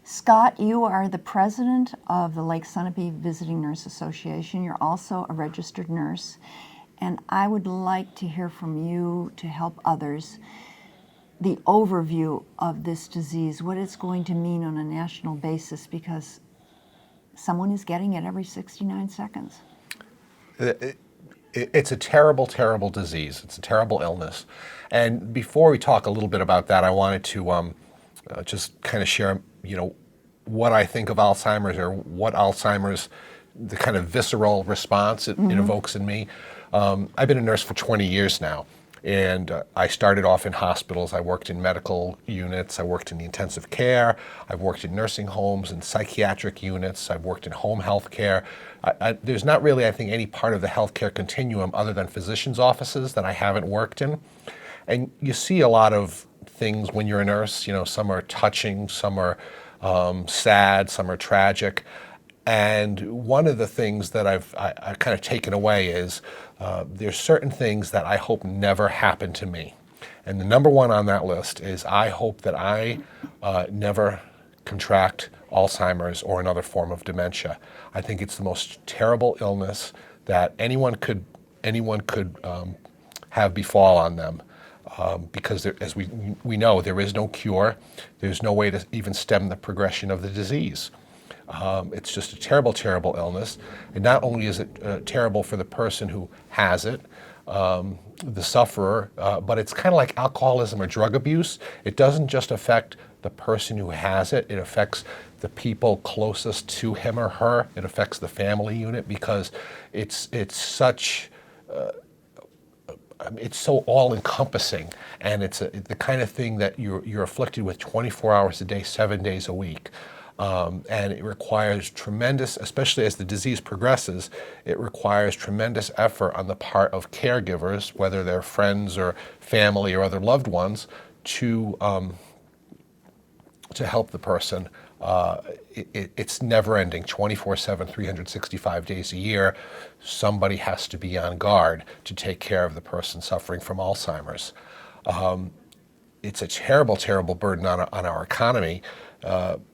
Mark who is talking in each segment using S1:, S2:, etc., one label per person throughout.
S1: Scott, you are the president of the Lake Sunapee Visiting Nurse Association. You're also a registered nurse. And I would like to hear from you to help others the overview of this disease, what it's going to mean on a national basis, because someone is getting it every 69 seconds.
S2: It's a terrible, terrible disease. It's a terrible illness. And before we talk a little bit about that, I wanted to just kind of share, what I think of Alzheimer's, or what Alzheimer's, the kind of visceral response it evokes in me. I've been a nurse for 20 years now. And I started off in hospitals. I worked in medical units. I worked in the intensive care. I've worked in nursing homes and psychiatric units. I've worked in home health care. There's not really, I think, any part of the healthcare continuum other than physicians' offices that I haven't worked in. And you see a lot of things when you're a nurse. Some are touching, some are sad, some are tragic. And one of the things that I've kind of taken away is there's certain things that I hope never happen to me. And the number one on that list is I hope that I never contract Alzheimer's or another form of dementia. I think it's the most terrible illness that anyone could have befall on them. Because as we know, there is no cure. There's no way to even stem the progression of the disease. It's just a terrible, terrible illness. And not only is it terrible for the person who has it, the sufferer, but it's kind of like alcoholism or drug abuse. It doesn't just affect the person who has it, it affects the people closest to him or her. It affects the family unit because it's such... it's so all-encompassing, and it's the kind of thing that you're afflicted with 24 hours a day, 7 days a week. And it requires tremendous, especially as the disease progresses, it requires tremendous effort on the part of caregivers, whether they're friends or family or other loved ones, to help the person. It's never-ending, 24/7, 365 days a year. Somebody has to be on guard to take care of the person suffering from Alzheimer's. It's a terrible, terrible burden on our economy.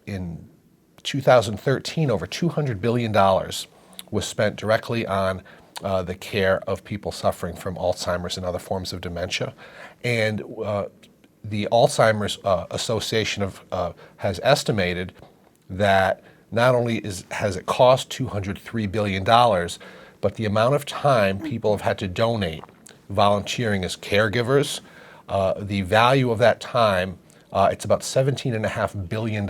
S2: In 2013, over $200 billion was spent directly on the care of people suffering from Alzheimer's and other forms of dementia. And the Alzheimer's Association has estimated that not only has it cost $203 billion, but the amount of time people have had to donate volunteering as caregivers, the value of that time, it's about $17.5 billion,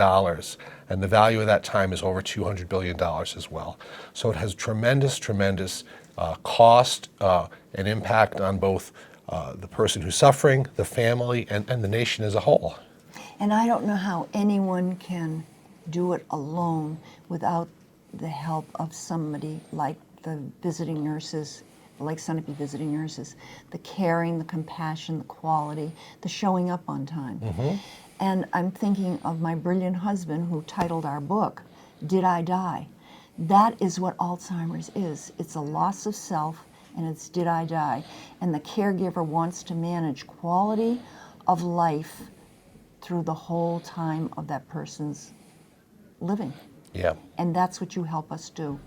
S2: and the value of that time is over $200 billion as well. So it has tremendous, tremendous cost and impact on both the person who's suffering, the family, and the nation as a whole.
S1: And I don't know how anyone can do it alone without the help of somebody like the visiting nurses, Lake Sunapee visiting nurses, the caring, the compassion, the quality, the showing up on time. Mm-hmm. And I'm thinking of my brilliant husband who titled our book, Did I Die? That is what Alzheimer's is. It's a loss of self, and it's did I die? And the caregiver wants to manage quality of life through the whole time of that person's living.
S2: Yeah.
S1: And that's what you help us do.